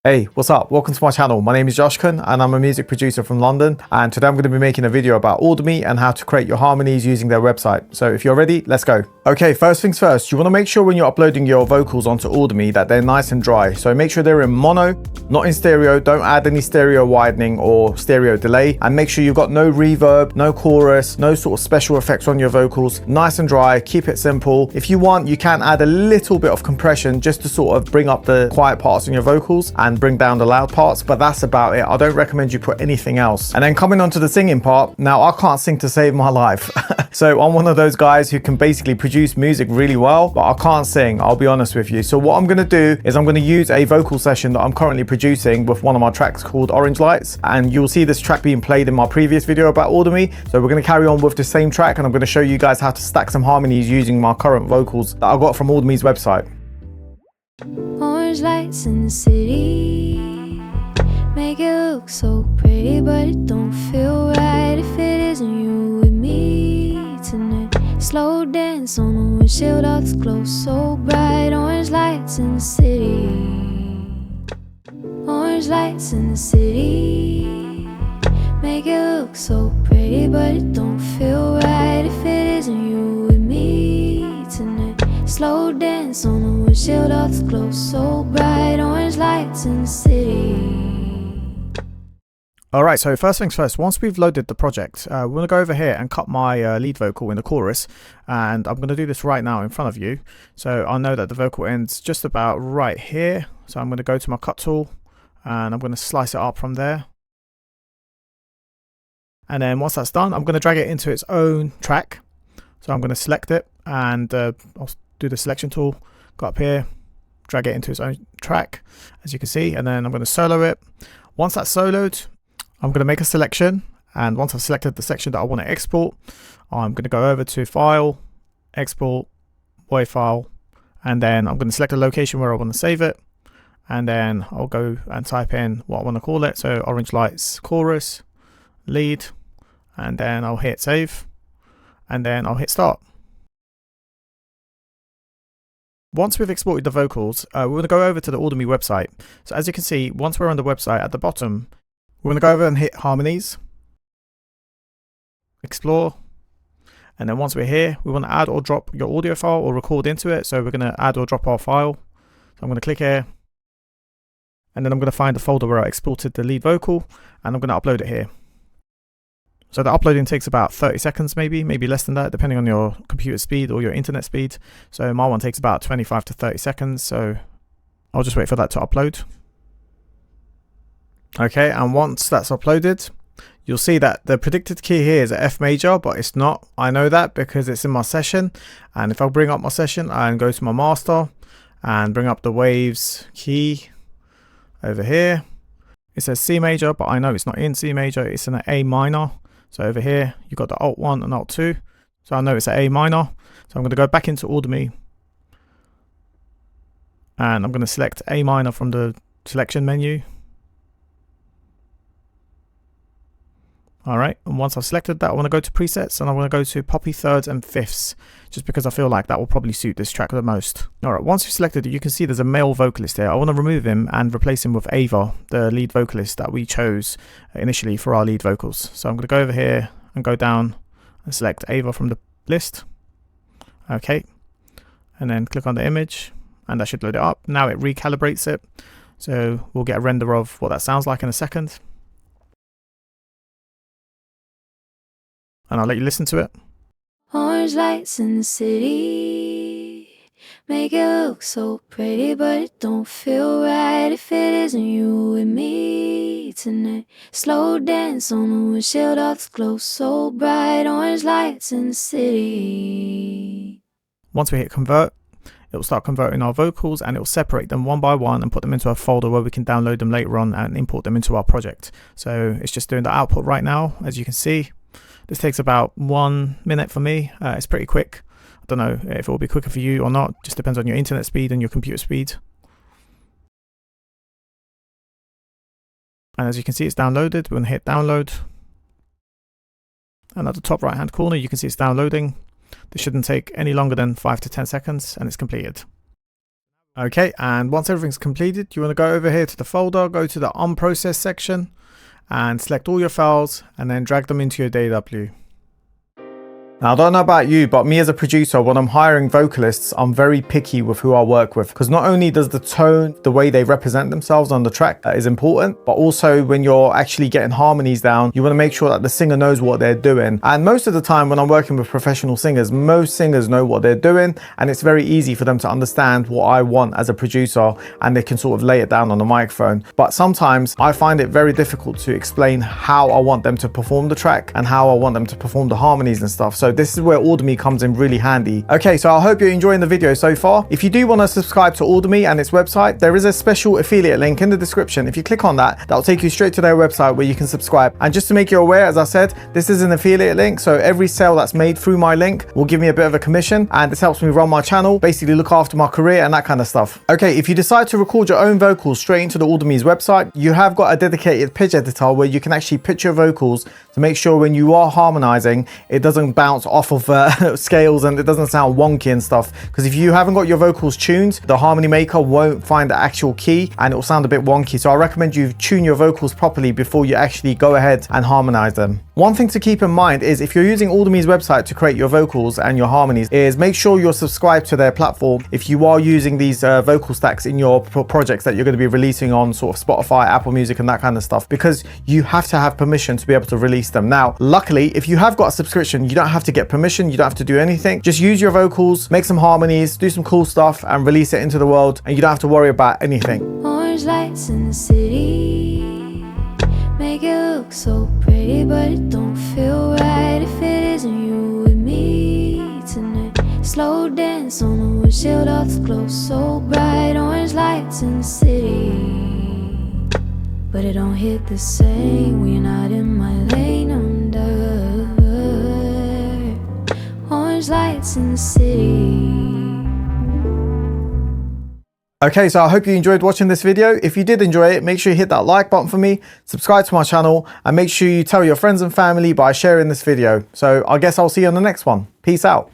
Hey, what's up? Welcome to my channel. My name is Joshkin and I'm a music producer from London, and today I'm going to be making a video about Audimee and how to create your harmonies using their website. So if you're ready, let's go. Okay, first things first, you want to make sure when you're uploading your vocals onto Audimee that they're nice and dry. So make sure they're in mono, not in stereo. Don't add any stereo widening or stereo delay, and make sure you've got no reverb, no chorus, no sort of special effects on your vocals. Nice and dry, keep it simple. If you want, you can add a little bit of compression just to sort of bring up the quiet parts in your vocals and bring down the loud parts, but that's about it. I don't recommend you put anything else. And then coming on to the singing part, now I can't sing to save my life. So I'm one of those guys who can basically produce music really well, but I can't sing, I'll be honest with you. So what I'm gonna do is I'm gonna use a vocal session that I'm currently producing with one of my tracks called Orange Lights, and you'll see this track being played in my previous video about Audimee. So we're gonna carry on with the same track, and I'm gonna show you guys how to stack some harmonies using my current vocals that I got from Audimee's website. Orange lights in the city make it look so pretty, but it don't feel right if it isn't you with me tonight. Slow dance on the windshield, all this glow so bright. Orange lights in the city, orange lights in the city make it look so pretty, but it don't feel right if it isn't you with me tonight. Slow dance on the windshield, all this glow so bright. Orange lights in the city. All right, so first things first, once we've loaded the project, we're going to go over here and cut my lead vocal in the chorus, and I'm going to do this right now in front of you. So I know that the vocal ends just about right here, so I'm going to go to my cut tool and I'm going to slice it up from there. And then once that's done, I'm going to drag it into its own track. So I'm going to select it, and I'll do the selection tool, go up here, drag it into its own track, as you can see, and then I'm going to solo it. Once that's soloed, I'm going to make a selection, and once I've selected the section that I want to export, I'm going to go over to File, Export, WAV file, and then I'm going to select a location where I want to save it, and then I'll go and type in what I want to call it. So Orange Lights Chorus, Lead, and then I'll hit Save, and then I'll hit Start. Once we've exported the vocals, we're going to go over to the Audimee website. So as you can see, once we're on the website at the bottom, we're going to go over and hit Harmonies, Explore, and then once we're here, we want to add or drop your audio file or record into it. So we're going to add or drop our file. So I'm going to click here, and then I'm going to find the folder where I exported the lead vocal, and I'm going to upload it here. So the uploading takes about 30 seconds, maybe less than that, depending on your computer speed or your internet speed. So my one takes about 25 to 30 seconds. So I'll just wait for that to upload. Okay, and once that's uploaded, you'll see that the predicted key here is a F major, but it's not. I know that because it's in my session. And if I bring up my session and go to my master and bring up the waves key over here, it says C major, but I know it's not in C major, it's in an A minor. So over here, you've got the Alt 1 and Alt 2. So I know it's an A minor. So I'm going to go back into Audimee, and I'm going to select A minor from the selection menu. All right, and once I've selected that, I want to go to presets, and I want to go to poppy thirds and fifths, just because I feel like that will probably suit this track the most. All right, once you've selected it, you can see there's a male vocalist here. I want to remove him and replace him with Ava, the lead vocalist that we chose initially for our lead vocals. So I'm going to go over here and go down and select Ava from the list. Okay, and then click on the image, and that should load it up. Now it recalibrates it, so we'll get a render of what that sounds like in a second. And I'll let you listen to it. Orange lights in the city make it look so pretty, but it don't feel right if it isn't you with me tonight. Slow dance on the windshield, all this glow so bright. Orange lights in the city. Once we hit convert, it will start converting our vocals, and it will separate them one by one and put them into a folder where we can download them later on and import them into our project. So it's just doing the output right now, as you can see. This takes about 1 minute for me. It's pretty quick. I don't know if it will be quicker for you or not. Just depends on your internet speed and your computer speed. And as you can see, it's downloaded. We're going to hit download. And at the top right hand corner, you can see it's downloading. This shouldn't take any longer than 5 to 10 seconds, and it's completed. Okay, and once everything's completed, you want to go over here to the folder, go to the unprocessed section and select all your files and then drag them into your DAW. Now, I don't know about you, but me as a producer, when I'm hiring vocalists, I'm very picky with who I work with, because not only does the tone, the way they represent themselves on the track is important, but also when you're actually getting harmonies down, you want to make sure that the singer knows what they're doing. And most of the time when I'm working with professional singers, most singers know what they're doing, and it's very easy for them to understand what I want as a producer, and they can sort of lay it down on the microphone. But sometimes I find it very difficult to explain how I want them to perform the track and how I want them to perform the harmonies and stuff. So this is where Audimee comes in really handy. Okay, so I hope you're enjoying the video so far. If you do want to subscribe to Audimee and its website, there is a special affiliate link in the description. If you click on that, that'll take you straight to their website where you can subscribe. And just to make you aware, as I said, this is an affiliate link, so every sale that's made through my link will give me a bit of a commission, and this helps me run my channel, basically look after my career and that kind of stuff. Okay, if you decide to record your own vocals straight into the Audimee's website, you have got a dedicated pitch editor where you can actually pitch your vocals to make sure when you are harmonizing, it doesn't bounce off of scales and it doesn't sound wonky and stuff. Because if you haven't got your vocals tuned, the harmony maker won't find the actual key and it will sound a bit wonky. So I recommend you tune your vocals properly before you actually go ahead and harmonize them. One thing to keep in mind is if you're using Audimee's website to create your vocals and your harmonies, is make sure you're subscribed to their platform if you are using these vocal stacks in your projects that you're going to be releasing on sort of Spotify, Apple Music and that kind of stuff, because you have to have permission to be able to release them. Now, luckily, if you have got a subscription, you don't have to get permission, you don't have to do anything. Just use your vocals, make some harmonies, do some cool stuff and release it into the world, and you don't have to worry about anything. Orange lights in the city make it look so pretty, but it don't feel right if it isn't you with me tonight. Slow dance on the windshield of the glow so bright. Orange lights in the city, but it don't hit the same when you're not in my lane under. Orange lights in the city. Okay, so I hope you enjoyed watching this video. If you did enjoy it, make sure you hit that like button for me, subscribe to my channel, and make sure you tell your friends and family by sharing this video. So I guess I'll see you on the next one. Peace out.